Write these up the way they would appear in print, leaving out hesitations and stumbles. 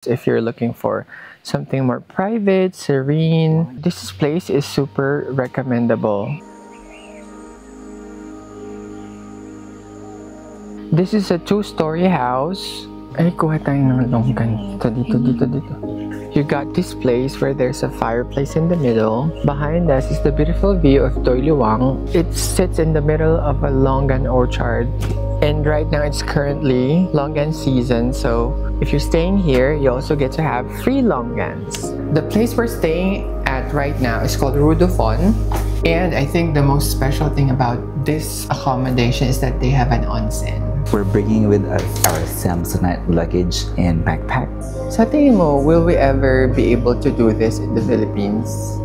If you're looking for something more private, serene, this place is super recommendable. This is a 2-story house. Ay, kuha tayo ng longgan. Dito. You got this place where there's a fireplace in the middle. Behind us is the beautiful view of Doi Luang. It sits in the middle of a longan orchard. And right now it's currently longan season, so if you're staying here, you also get to have free longans. The place we're staying at right now is called Rudofon. And I think the most special thing about this accommodation is that they have an onsen. We're bringing with us our Samsonite luggage and backpacks. Sa tingin mo, will we ever be able to do this in the Philippines?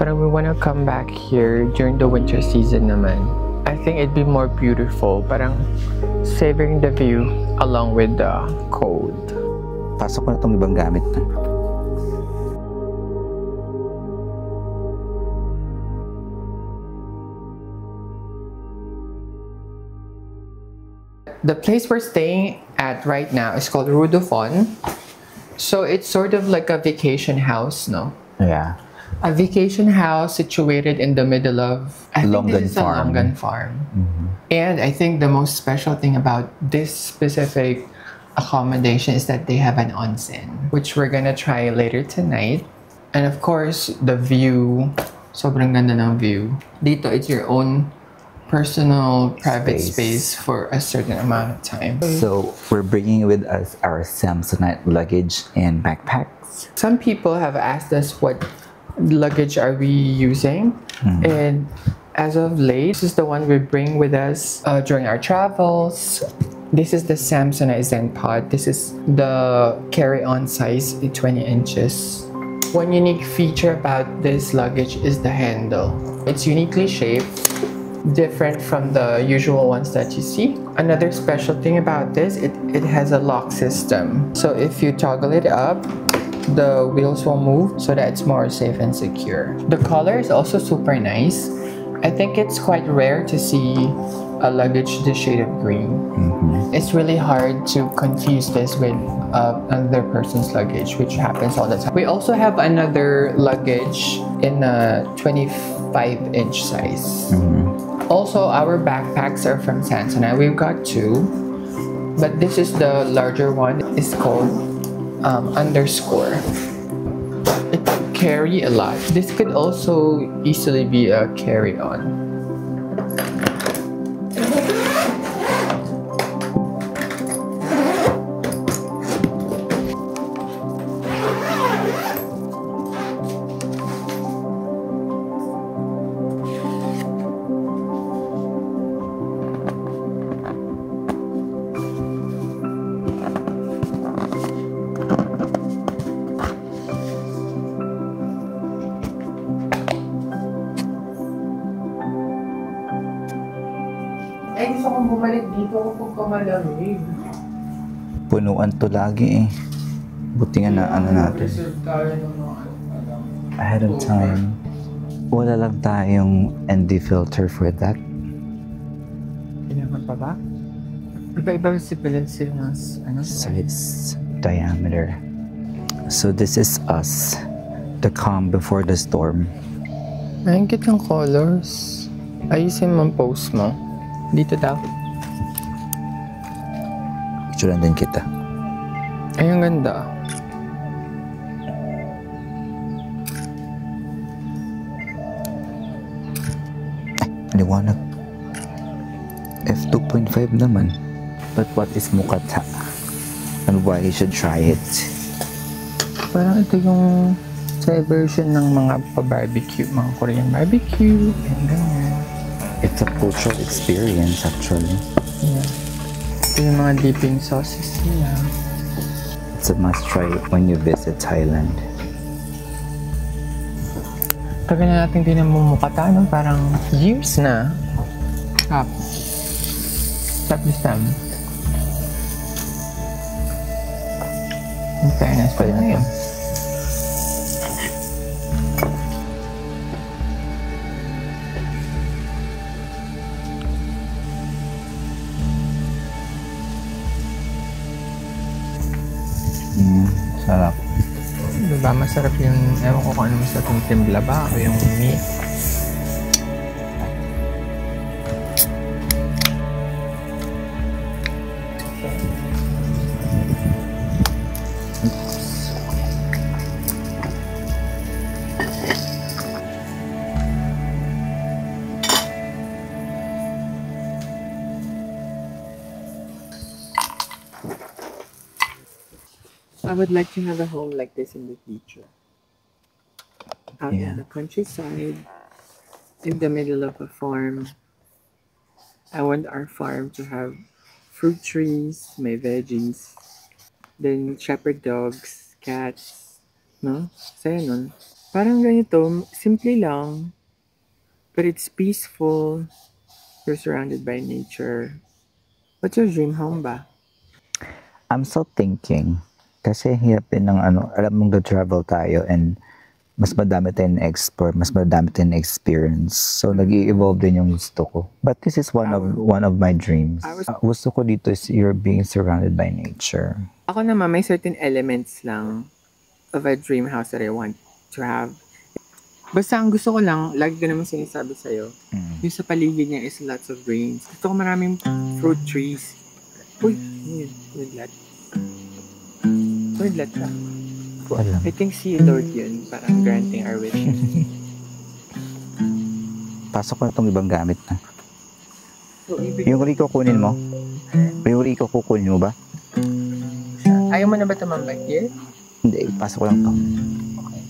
Parang we wanna come back here during the winter season naman. I think it'd be more beautiful, parang savoring the view along with the cold. Pasok ko na itong ibang gamit na. The place we're staying at right now is called Rudofon. So it's sort of like a vacation house, no? Yeah. A vacation house situated in the middle of Longan Farm. Longan Farm. And I think the most special thing about this specific accommodation is that they have an onsen, which we're gonna try later tonight. And of course, the view, sobrang ganda ng view. Dito, it's your own personal private space for a certain amount of time. So we're bringing with us our Samsonite luggage and backpacks. Some people have asked us what luggage are we using, and as of late, this is the one we bring with us during our travels. This is the Samsonite Zen Pod. This is the carry-on size, 20 inches. One unique feature about this luggage is the handle. It's uniquely shaped, different from the usual ones that you see. Another special thing about this, it has a lock system. So if you toggle it up, the wheels will move so that it's more safe and secure. The color is also super nice. I think it's quite rare to see a luggage this shade of green. It's really hard to confuse this with another person's luggage, which happens all the time. We also have another luggage in a 25-inch size. Also, our backpacks are from Samsonite. We've got two, but this is the larger one. It's called Underscore. It can carry a lot. This could also easily be a carry-on. Ay, gusto kong bumalik dito kung malamig. Punuan to lagi eh. Buti nga na ano natin. Reserve tayo ng mga Ahead of time. Wala lang tayong ND filter for that. Kailangan pa ba? Iba-iba sibilance ng ano? Size, diameter. So this is us. The calm before the storm. Ang cute ng colors. Ayusin mo ang post mo. Dito daw. Picturean din kita. Ay, ang ganda. Liwanag. F2.5 naman. But what is Mukata? And why you should try it? Parang ito yung sa version ng mga pa-barbecue. Mga Korean barbecue. And ganyan. It's a cultural experience actually. Yeah. Ito yung mga dipping sauces nila. It's a must try when you visit Thailand. Tagal na natin pinamumukata, no? Parang years na. Stop. Stop this time. In fairness, pwede na to. Sarap. Diba, masarap yung, ewan ko kung ano masarap yung timbla ba o yung meat. I would like to have a home like this in the future. Out in the countryside, in the middle of a farm. I want our farm to have fruit trees, may veggies, then shepherd dogs, cats, no? Saya nun. Parang ganito, simple lang, but it's peaceful. You're surrounded by nature. What's your dream home ba? I'm still thinking. Kasi hirap din ng alam mong travel tayo and mas madami tayong explore, mas madami tayong experience. So, nag-i-evolve din yung gusto ko. But this is one of my dreams. Gusto ko dito is you're being surrounded by nature. Ako naman, may certain elements lang of a dream house that I want to have. Basta ang gusto ko lang, lagi ko naman sinasabi sa'yo, yung sa paligid niya is lots of greens. Gusto ko maraming fruit trees. Uy, udlat. Udlat siya. Alam. I think si Lord yun, parang granting our wishes. Pasok ko na itong ibang gamit na. So, Yung Rico kunin mo? Yung Rico kukunin mo ba? ayaw mo na ba tumambay here? Hindi, pasok ko lang to. Okay.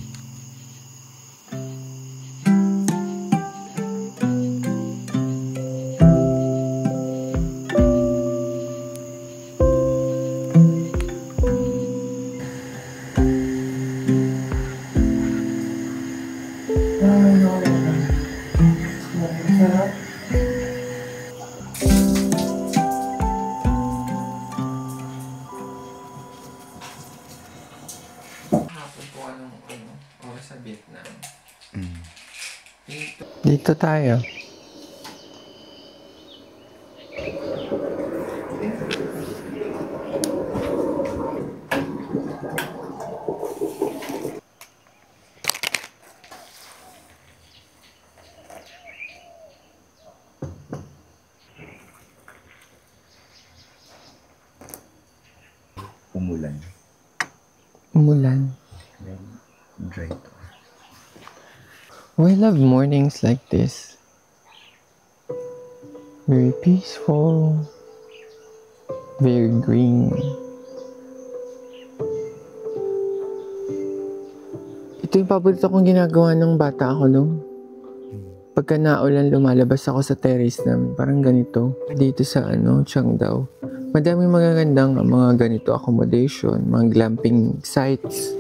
Hapon po anong oras sa Vietnam. Dito tayo. Umulan. Umulan. Dry to. Oh, I love mornings like this. Very peaceful. Very green. Ito yung paborito kong ginagawa ng bata ako nung pagka naulan lumalabas ako sa terrace namin. Parang ganito. Dito sa Chiangdao. Madaming magagandang mga ganito accommodation, mga glamping sites.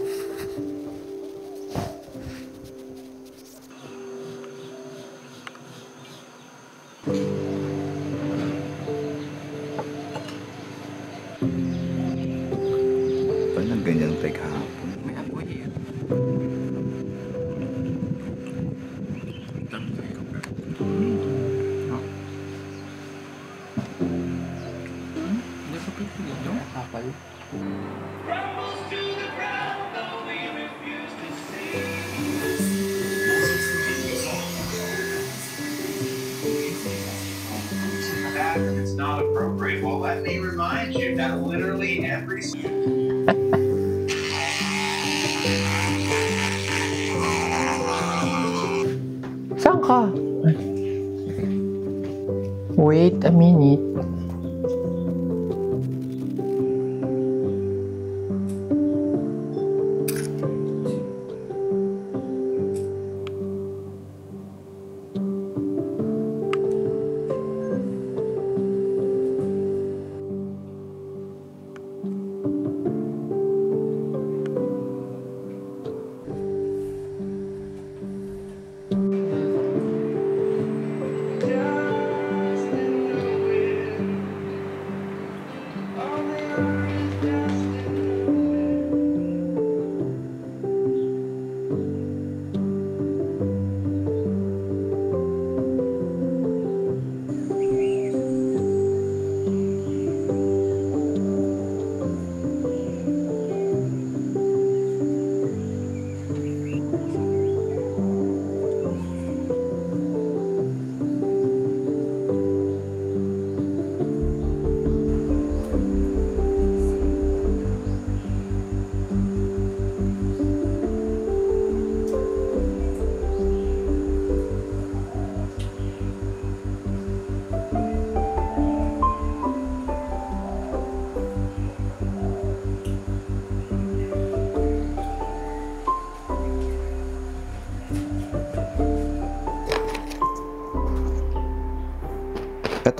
Parang ganyan tayo kahapon. May apoy yan. Hindi ko pipili nyo? Kapal. It's not appropriate. Well, let me remind you that literally every Saan ka? Wait a minute.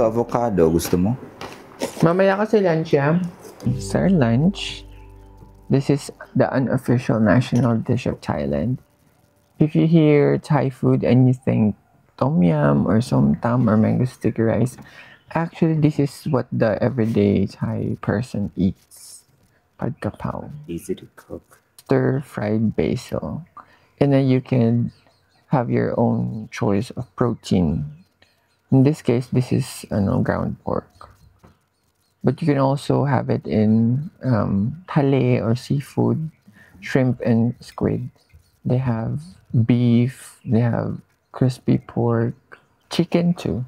to avocado. Gusto mo? Mamaya kasi lunch yan. It's our lunch. This is the unofficial national dish of Thailand. If you hear Thai food and you think tom yum or som tam or mango sticky rice, actually this is what the everyday Thai person eats. Pad kapaw. Easy to cook. Stir-fried basil. And then you can have your own choice of protein. In this case, this is ground pork. But you can also have it in thale or seafood, shrimp and squid. They have beef, they have crispy pork, chicken too.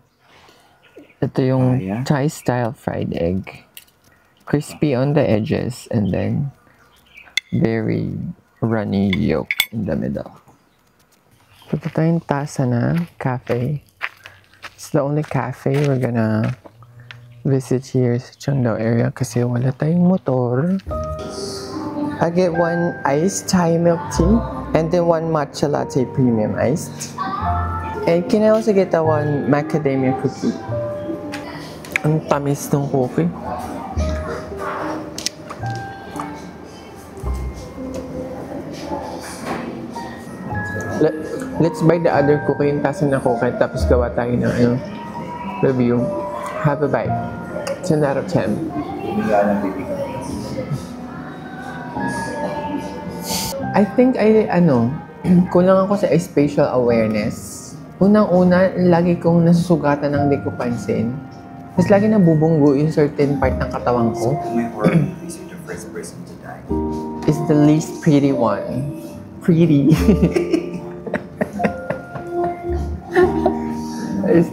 Ito yung yeah? Thai style fried egg. Crispy on the edges and then very runny yolk in the middle. Ito tayong tasa na cafe. It's the only cafe we're gonna visit here sa Cheongdao area kasi wala tayong motor. I get one iced Thai milk tea and then one matcha latte premium iced. And can I also get that one macadamia cookie? Ang tamis ng coffee. Let's buy the other cookie yung tasa na cookie tapos gawa tayo ng review. Have a bite. 10 out of 10. I think kulang ako sa spatial awareness. Unang-una, lagi kong nasusugatan ng di ko pansin. Tapos lagi nabubunggo yung certain part ng katawan ko. My horror movie is the first person to die. Is the least pretty one. Pretty. Is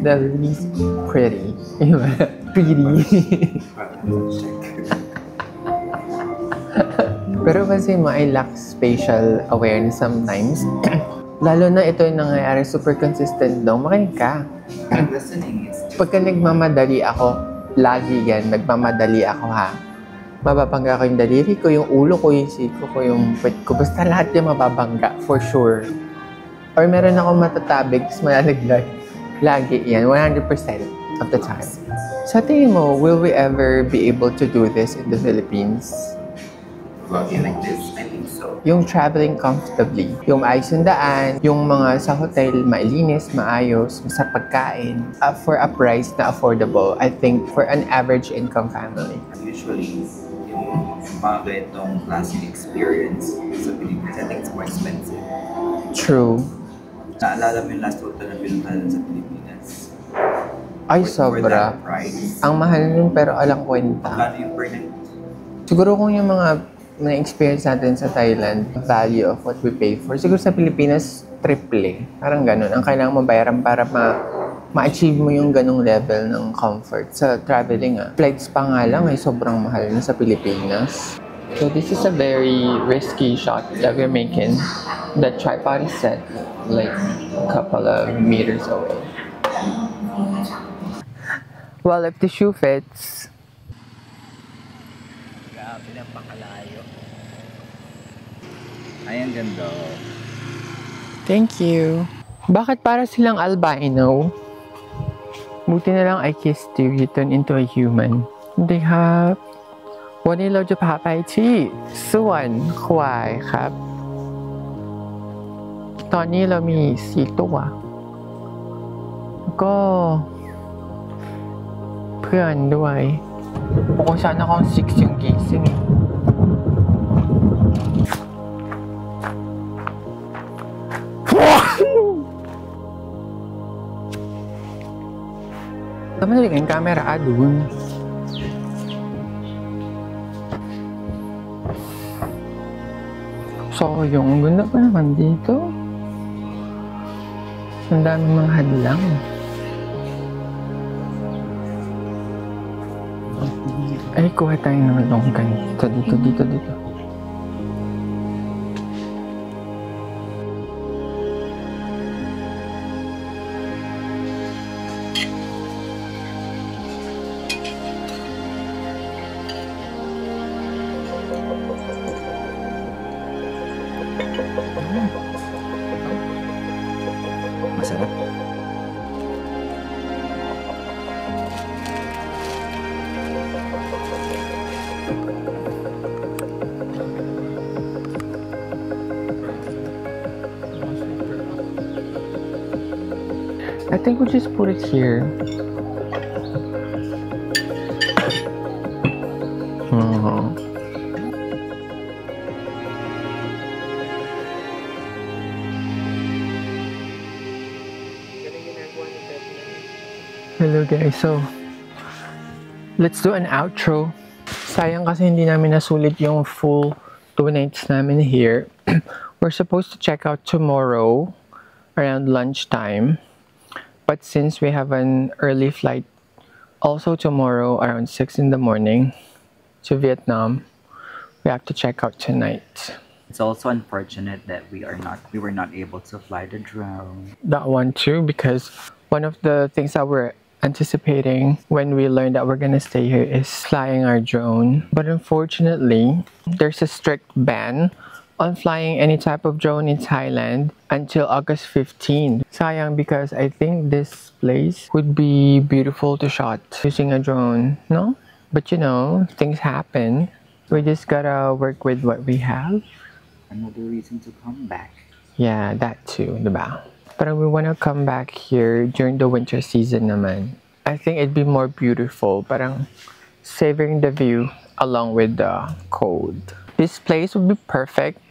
the least pretty. Pretty. Pero kasi I lack spatial awareness sometimes. Lalo na ito yung nangyayari super consistent daw. Makinig ka. I'm listening. Pagka nagmamadali ako, lagi yan, nagmamadali ako ha. Mababangga ko yung daliri ko, yung ulo ko, yung siko ko, yung pet ko. Basta lahat yung mababangga, for sure. Or meron akong matatabig, tapos malalaglag. Lagi yan, 100% of the time. Sa tingin mo, will we ever be able to do this in the Philippines? Vlogging like this, I think so. Yung traveling comfortably, yung ayos yung daan, yung mga sa hotel, mailinis, maayos, sa pagkain, for a price na affordable, I think, for an average income family. Usually, yung mga ganitong classic experience sa Pilipinas, I think it's more expensive. True. Naalala mo yung last hotel na pinuntahan sa Pilipinas? Ay, For sobra. that price. Ang mahal nun pero alang kwenta. Magkano yung per night? Siguro kung yung mga na-experience natin sa Thailand, value of what we pay for, siguro sa Pilipinas, triple. Parang ganun. Ang kailangan mo bayaran para ma-achieve mo yung ganung level ng comfort. Sa traveling flights pa nga lang ay sobrang mahal na sa Pilipinas. So this is a very risky shot that we're making. The tripod is set like a couple of meters away. Well, if the shoe fits. Grabe na pakalayo. Ay, ang ganda. Thank you. Bakit para silang albino? Buti na lang I kissed you, you turn into a human. They have วันนี้เราจะพาไปที่สวนควายครับ ตอนนี้เรามี4 ตัวแล้วก็เพื่อนด้วยปกติsana akong 6 yung gising Dapat nalagyan yung camera doon. So, yung ganda pa naman dito. Ang daming mga hadlang. Ay, kuha tayo ng longgan. Dito. Masarap. think we'll just put it here. Hello guys, so let's do an outro. Sayang kasi hindi namin nasulit yung full 2 nights namin here. We're supposed to check out tomorrow around lunchtime, but since we have an early flight also tomorrow around 6 in the morning to Vietnam, we have to check out tonight. It's also unfortunate that we were not able to fly the drone. That one too, because one of the things that we're anticipating when we learned that we're gonna stay here is flying our drone. But unfortunately, there's a strict ban on flying any type of drone in Thailand until August 15. Sayang, because I think this place would be beautiful to shot using a drone, no? But you know, things happen. We just gotta work with what we have. Another reason to come back. Yeah, that too, diba? But we wanna come back here during the winter season naman. I think it'd be more beautiful, parang savoring the view along with the cold. This place would be perfect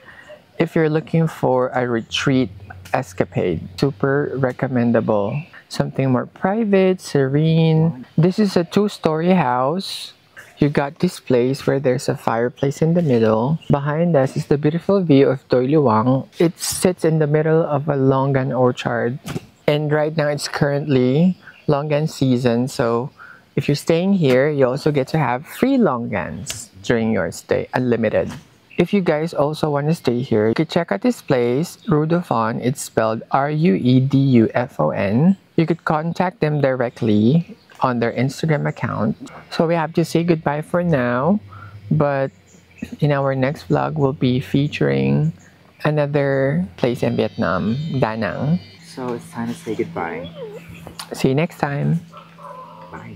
if you're looking for a retreat escapade. Super recommendable. Something more private, serene. This is a 2-story house. You got this place where there's a fireplace in the middle. Behind us is the beautiful view of Doi Luang. It sits in the middle of a longan orchard. And right now it's currently longan season. So if you're staying here, you also get to have free longans during your stay, unlimited. If you guys also want to stay here, you can check out this place, Rue du Phon. It's spelled Ruedufon. You could contact them directly on their Instagram account. So we have to say goodbye for now, but in our next vlog we'll be featuring another place in Vietnam, Da Nang. So it's time to say goodbye. See you next time. Bye.